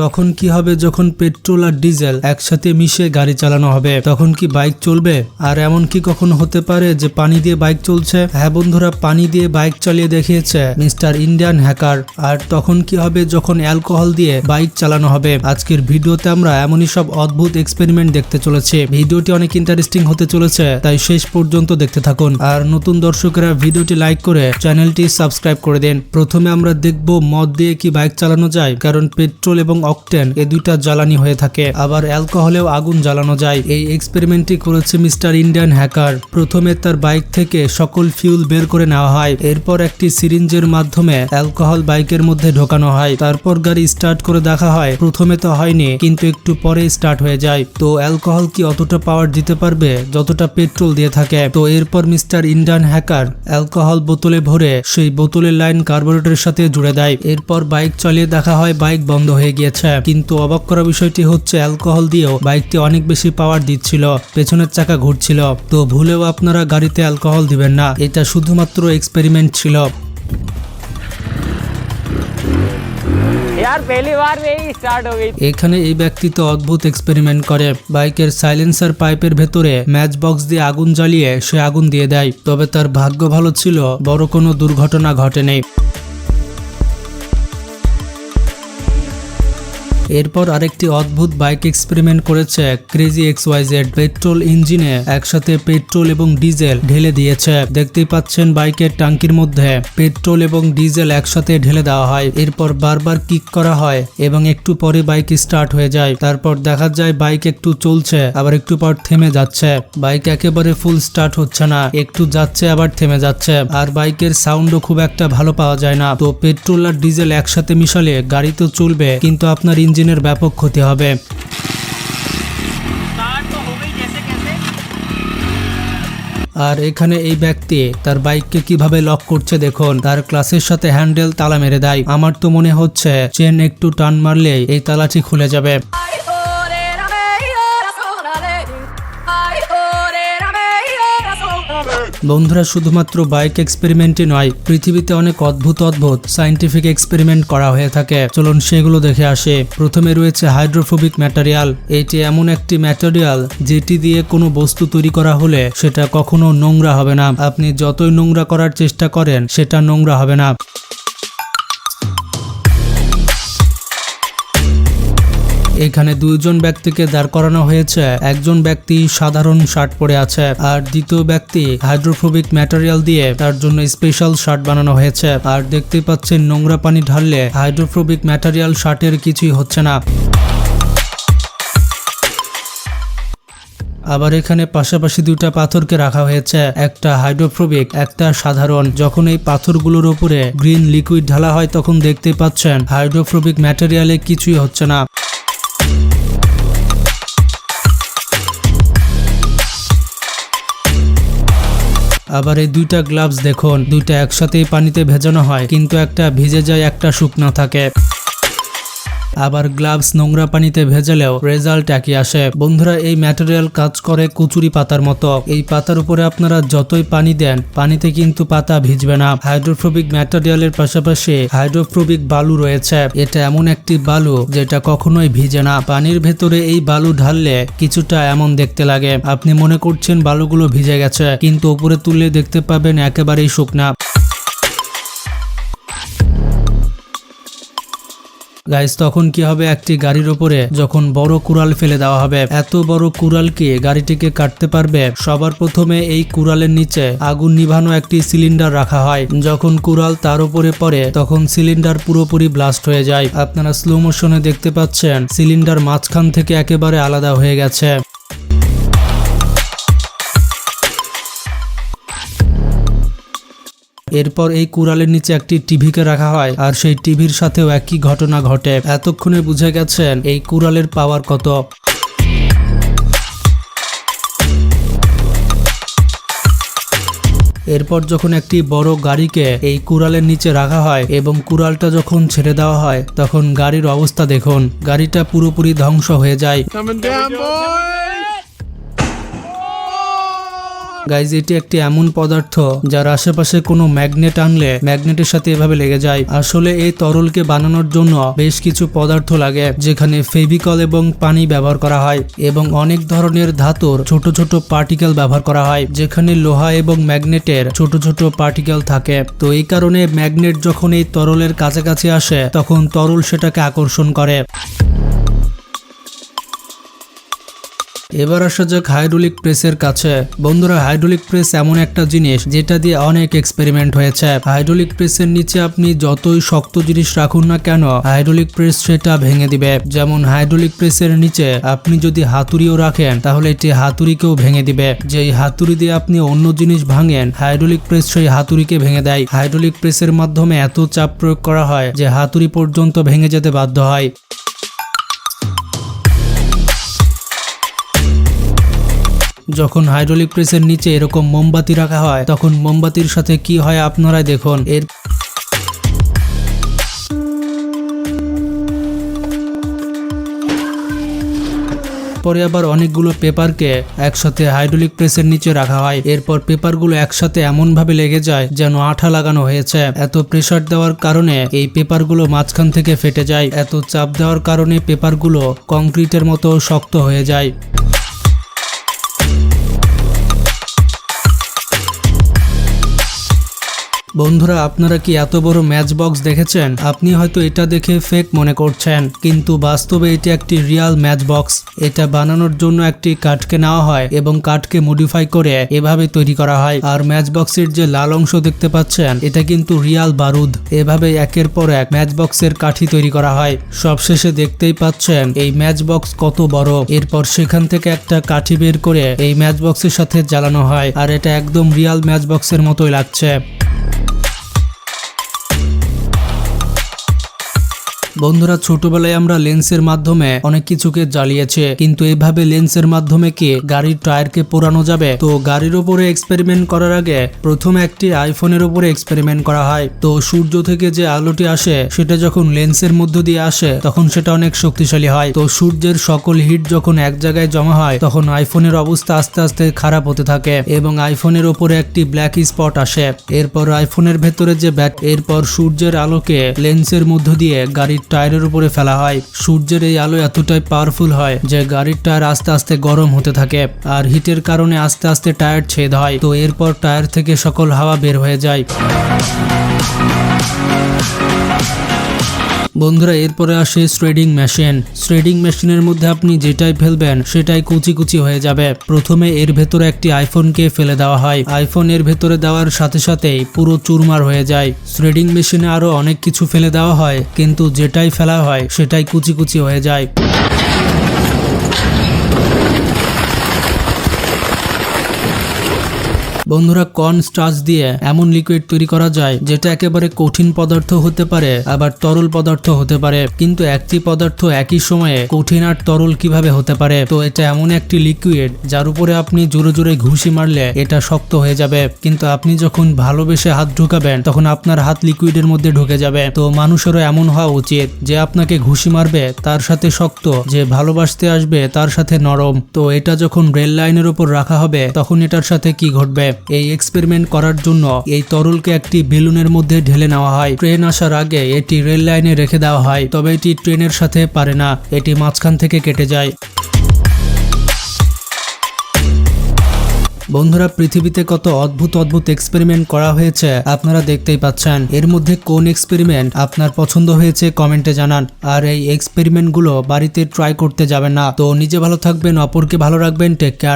তখন কি হবে যখন পেট্রোল আর ডিজেল একসাথে মিশে গাড়ি চালানো হবে? তখন কি বাইক চলবে? আর এমন কি কখনো হতে পারে যে পানি দিয়ে বাইক চলছে? হ্যাঁ বন্ধুরা, পানি দিয়ে বাইক চালিয়ে দেখিয়েছে মিস্টার ইন্ডিয়ান হ্যাকার। আর তখন কি হবে যখন অ্যালকোহল দিয়ে বাইক চালানো হবে? আজকের ভিডিওতে আমরা এমনই সব অদ্ভুত এক্সপেরিমেন্ট দেখতে চলেছি। ভিডিওটি অনেক ইন্টারেস্টিং হতে চলেছে, তাই শেষ পর্যন্ত দেখতে থাকুন। আর নতুন দর্শকেরা ভিডিওটি লাইক করে চ্যানেলটি সাবস্ক্রাইব করে দিন। প্রথমে আমরা দেখব মদ দিয়ে কি বাইক চালানো যায়, কারণ পেট্রোল এবং অকটেন এই দুইটা জ্বালানি হয়ে থাকে, আবার অ্যালকোহলেও আগুন জ্বালানো যায়। এই এক্সপেরিমেন্টটি করেছে মিস্টার ইন্ডিয়ান হ্যাকার। প্রথমে তার বাইক থেকে সকল ফিউল বের করে নেওয়া হয়, এরপর একটি সিরিঞ্জের মাধ্যমে অ্যালকোহল বাইকের মধ্যে ঢোকানো হয়, তারপর গাড়ি স্টার্ট করে দেখা হয়। প্রথমে তো হয়নি, কিন্তু একটু পরে স্টার্ট হয়ে যায়। তো অ্যালকোহল কি অতটা পাওয়ার দিতে পারবে যতটা পেট্রোল দিয়ে থাকে? তো এরপর মিস্টার ইন্ডিয়ান হ্যাকার অ্যালকোহল বোতলে ভরে সেই বোতলের লাইন কার্বোরেটরের সাথে জুড়ে দেয়। এরপর বাইক চালিয়ে দেখা হয় বাইক বন্ধ হয়ে গিয়েছে। কিন্তু অবাক করা বিষয়টি হচ্ছে অ্যালকোহল দিয়েও বাইকটি অনেক বেশি পাওয়ার দিচ্ছিল, পেছনের চাকা ঘুরছিল। তো ভুলেও আপনারা গাড়িতে অ্যালকোহল দিবেন না, এটা শুধুমাত্র এক্সপেরিমেন্ট ছিল। यार पहली बार में ही स्टार्ट हो गई। এখানে এই ব্যক্তি তো অদ্ভুত এক্সপেরিমেন্ট করে। বাইকের সাইলেন্সার পাইপের ভেতরে ম্যাচ বক্স দিয়ে আগুন জ্বালিয়ে সে আগুন দিয়ে দেয়। তবে তার ভাগ্য ভালো ছিল, বড় কোনো দুর্ঘটনা ঘটেনি। এরপর আরেকটি অদ্ভুত বাইক এক্সপেরিমেন্ট করেছে ক্রেজি XYZ। পেট্রোল ইঞ্জিনে একসাথে পেট্রোল এবং ডিজেল ঢেলে দিয়েছে। দেখতেই পাচ্ছেন বাইকের ট্যাঙ্কির মধ্যে পেট্রোল এবং ডিজেল একসাথে ঢেলে দেওয়া হয়, এরপর বারবার কিক করা হয় এবং একটু পরে বাইক স্টার্ট হয়ে যায়। তারপর দেখা যায় বাইক একটু চলছে, আবার একটু পর থেমে যাচ্ছে। বাইক একেবারে ফুল স্টার্ট হচ্ছে না, একটু যাচ্ছে আবার থেমে যাচ্ছে। আর বাইকের সাউন্ডও খুব একটা ভালো পাওয়া যায় না। তো পেট্রোল আর ডিজেল একসাথে মিশালে গাড়ি তো চলবে, কিন্তু আপনার ইঞ্জিনের ব্যাপক ক্ষতি হবে। আর এখানে এই ব্যক্তি তার বাইককে কিভাবে লক করছে দেখুন। তার ক্লাসের সাথে হ্যান্ডেল তালা মেরে দেয়। আমার তো মনে হচ্ছে চেন একটু টান মারলেই এই তালাটি খুলে যাবে। বন্ধুরা, শুধুমাত্র বাইক এক্সপেরিমেন্টই নয়, পৃথিবীতে অনেক অদ্ভুত অদ্ভুত সায়েন্টিফিক এক্সপেরিমেন্ট করা হয়ে থাকে। চলুন সেগুলো দেখে আসে। প্রথমে রয়েছে হাইড্রোফোবিক ম্যাটেরিয়াল। এটি এমন একটি ম্যাটেরিয়াল যেটি দিয়ে কোনো বস্তু তৈরি করা হলে সেটা কখনো নোংরা হবে না। আপনি যতই নোংরা করার চেষ্টা করেন সেটা নোংরা হবে না। এখানে দুইজন ব্যক্তিকে দাঁড় করানো হয়েছে। একজন ব্যক্তি সাধারণ শার্ট পরে আছে, আর দ্বিতীয় ব্যক্তি হাইড্রোফোবিক ম্যাটেরিয়াল দিয়ে তার জন্য স্পেশাল শার্ট বানানো হয়েছে। আর দেখতে পাচ্ছেন নোংরা পানি ঢাললে হাইড্রোফোবিক ম্যাটেরিয়াল শার্টের কিছুই হচ্ছে না। আবার এখানে পাশাপাশি দুইটা পাথরকে রাখা হয়েছে, একটা হাইড্রোফোবিক, একটা সাধারণ। যখন এই পাথরগুলোর উপরে গ্রিন লিকুইড ঢালা হয় তখন দেখতে পাচ্ছেন হাইড্রোফোবিক ম্যাটেরিয়ালে কিছুই হচ্ছে না। আবার এই দুইটা গ্লাভস দেখুন, দুইটা একসাথেই পানিতে ভেজানো হয়, কিন্তু একটা ভিজে যায়, একটা শুকনো থাকে। আবার গ্লাভস নোংরা পানিতে ভেজালেও রেজাল্ট একই আসে। বন্ধুরা, এই ম্যাটেরিয়াল কাজ করে কচুরি পাতার মতো। এই পাতার উপরে আপনারা যতই পানি দেন, পানিতে কিন্তু পাতা ভিজবে না। হাইড্রোফোবিক ম্যাটেরিয়ালের পাশাপাশি হাইড্রোফোবিক বালু রয়েছে। এটা এমন একটি বালু যেটা কখনোই ভিজে না। পানির ভেতরে এই বালু ঢাললে কিছুটা এমন দেখতে লাগে। আপনি মনে করছেন বালুগুলো ভিজে গেছে, কিন্তু উপরে তুললে দেখতে পাবেন একেবারেই শুকনা। গাইস, তখন কি হবে একটি গাড়ির উপরে যখন বড় কুড়াল ফেলে দেওয়া হবে? এত বড় কুড়াল কি গাড়িটিকে কাটতে পারবে? সবার প্রথমে এই কুড়ালের নিচে আগুন নিভানো একটি সিলিন্ডার রাখা হয়। যখন কুড়াল তার উপরে পড়ে তখন সিলিন্ডার পুরোপুরি ব্লাস্ট হয়ে যায়। আপনারা স্লো মোশনে দেখতে পাচ্ছেন সিলিন্ডার মাঝখান থেকে একেবারে আলাদা হয়ে গেছে। এরপর এই কুড়ালের নিচে একটি টিভিকে রাখা হয়, আর সেই টিভির সাথেও একই ঘটনা ঘটে। এতক্ষণে বুঝে গেছেন এই কুড়ালের পাওয়ার কত। এরপর যখন একটি বড় গাড়িকে এই কুড়ালের নিচে রাখা হয় এবং কুড়ালটা যখন ছেড়ে দেওয়া হয় তখন গাড়ির অবস্থা দেখুন, গাড়িটা পুরোপুরি ধ্বংস হয়ে যায়। গাইজ এটি একটি এমন পদার্থ যার আশেপাশে কোনো ম্যাগনেট আনলে ম্যাগনেটের সাথে এভাবে লেগে যায়। আসলে এই তরলকে বানানোর জন্য বেশ কিছু পদার্থ লাগে, যেখানে ফেভিকল এবং পানি ব্যবহার করা হয় এবং অনেক ধরনের ধাতুর ছোট ছোট পার্টিকেল ব্যবহার করা হয়, যেখানে লোহা এবং ম্যাগনেটের ছোট ছোট পার্টিকেল থাকে। তো এই কারণে ম্যাগনেট যখন এই তরলের কাছাকাছি আসে তখন তরল সেটাকে আকর্ষণ করে। এবার আসা যাক হাইড্রোলিক প্রেসের কাছে। বন্ধুরা, হাইড্রোলিক প্রেস এমন একটা জিনিস যেটা দিয়ে অনেক এক্সপেরিমেন্ট হয়েছে। হাইড্রোলিক প্রেসের নিচে আপনি যতই শক্ত জিনিস রাখুন না কেন, হাইড্রোলিক প্রেস সেটা ভেঙে দিবে। যেমন হাইড্রোলিক প্রেসের নিচে আপনি যদি হাতুড়িও রাখেন তাহলে এটি হাতুড়িকেও ভেঙে দিবে। যেই হাতুড়ি দিয়ে আপনি অন্য জিনিস ভাঙেন, হাইড্রোলিক প্রেস সেই হাতুড়িকে ভেঙে দেয়। হাইড্রোলিক প্রেসের মাধ্যমে এত চাপ প্রয়োগ করা হয় যে হাতুড়ি পর্যন্ত ভেঙে যেতে বাধ্য হয়। যখন হাইড্রোলিক প্রেসের নিচে এরকম মোমবাতি রাখা হয় তখন মোমবাতির সাথে কি হয় আপনারাই দেখুন। পরে আবার অনেকগুলো পেপারকে একসাথে হাইড্রোলিক প্রেসের নিচে রাখা হয়। এরপর পেপারগুলো একসাথে এমন ভাবে লেগে যায় যেন আঠা লাগানো হয়েছে। এত প্রেসার দেওয়ার কারণে এই পেপারগুলো মাঝখান থেকে ফেটে যায়। এত চাপ দেওয়ার কারণে পেপারগুলো কংক্রিটের মতো শক্ত হয়ে যায়। বন্ধুরা, আপনারা কি এত বড় ম্যাচ বক্স দেখেছেন? আপনি হয়তো এটা দেখে ফেক মনে করছেন, কিন্তু বাস্তবে এটি একটি রিয়াল ম্যাচ বক্স। এটা বানানোর জন্য একটি কাঠকে নেওয়া হয় এবং কাঠকে মডিফাই করে এভাবে তৈরি করা হয়। আর ম্যাচ বক্সের যে লাল অংশ দেখতে পাচ্ছেন, এটা কিন্তু রিয়াল বারুদ। এভাবে একের পর এক ম্যাচ বক্সের কাঠি তৈরি করা হয়। সবশেষে দেখতেই পাচ্ছেন এই ম্যাচ বক্স কত বড়। এরপর সেখান থেকে একটা কাঠি বের করে এই ম্যাচ বক্সের সাথে জ্বালানো হয়, আর এটা একদম রিয়াল ম্যাচ বক্সের মতোই লাগছে। বন্ধুরা, ছোটবেলায় আমরা লেন্সের মাধ্যমে অনেক কিছুকে জ্বালিয়েছে, কিন্তু এভাবে লেন্সের মাধ্যমে কি গাড়ির টায়ারকে পোড়ানো যাবে? তো গাড়ির উপরে এক্সপেরিমেন্ট করার আগে প্রথমে একটি আইফোনের উপরে এক্সপেরিমেন্ট করা হয়। তো সূর্য থেকে যে আলোটি আসে সেটা যখন লেন্সের মধ্য দিয়ে আসে তখন সেটা অনেক শক্তিশালী হয়। তো সূর্যের সকল হিট যখন এক জায়গায় জমা হয় তখন আইফোনের অবস্থা আস্তে আস্তে খারাপ হতে থাকে এবং আইফোনের উপরে একটি ব্ল্যাক স্পট আসে। এরপর আইফোনের ভেতরে যে এরপর সূর্যের আলোকে লেন্সের মধ্য দিয়ে গাড়ির টায়ারের উপরে ফেলা হয়। সূর্যের এই আলো এতটাই পাওয়ারফুল হয় যে গাড়ির টায়ার আস্তে আস্তে গরম হতে থাকে, আর হিটের কারণে আস্তে আস্তে টায়ার ছেদ হয়। তো এরপর টায়ার থেকে সকল হাওয়া বের হয়ে যায়। বন্ধুরা, এরপরে আসে শ্রেডিং মেশিন। শ্রেডিং মেশিনের মধ্যে আপনি যেটাই ফেলবেন সেটাই কুচি কুচি হয়ে যাবে। প্রথমে এর ভেতরে একটি আইফোনকে ফেলে দেওয়া হয়। আইফোন এর ভেতরে দেওয়ার সাথে সাথেই পুরো চুরমার হয়ে যায়। শ্রেডিং মেশিনে আরো অনেক কিছু ফেলে দেওয়া হয়, কিন্তু যেটাই ফেলা হয় সেটাই কুচি কুচি হয়ে যায়। বন্ধুরা, কর্ন স্টার্চ দিয়ে এমন লিকুইড তৈরি করা যায় যেটা একেবারে কঠিন পদার্থ হতে পারে আবার তরল পদার্থ হতে পারে, কিন্তু একটি পদার্থ একই সময়ে কঠিন আর তরল কিভাবে হতে পারে? তো এটা এমন একটি লিকুইড যার উপরে আপনি জোরে জোরে ঘুষি মারলে এটা শক্ত হয়ে যাবে, কিন্তু আপনি যখন ভালোবেসে হাত ঢুকাবেন তখন আপনার হাত লিকুইডের মধ্যে ঢুকে যাবে। তো মানুষেরও এমন হওয়া উচিত যে আপনাকে ঘুষি মারবে তার সাথে শক্ত, যে ভালোবাসতে আসবে তার সাথে নরম। তো এটা যখন রেল লাইনের উপর রাখা হবে তখন এটার সাথে কি ঘটবে? এই এক্সপেরিমেন্ট করার জন্য এই তরলকে একটি বেলুনের মধ্যে ঢেলে নেওয়া হয়। ট্রেন আসার আগে এটি রেল লাইনে রেখে দেওয়া হয়, তবে এটি ট্রেনের সাথে পারে না, এটি মাঝখান থেকে কেটে যায়। বন্ধুরা, পৃথিবীতে কত অদ্ভুত অদ্ভুত এক্সপেরিমেন্ট করা হয়েছে আপনারা দেখতেই পাচ্ছেন। এর মধ্যে কোন এক্সপেরিমেন্ট আপনার পছন্দ হয়েছে কমেন্টে জানান। আর এই এক্সপেরিমেন্টগুলো বাড়িতে ট্রাই করতে যাবেন না। তো নিজে ভালো থাকবেন, অপরকে ভালো রাখবেন। Take care.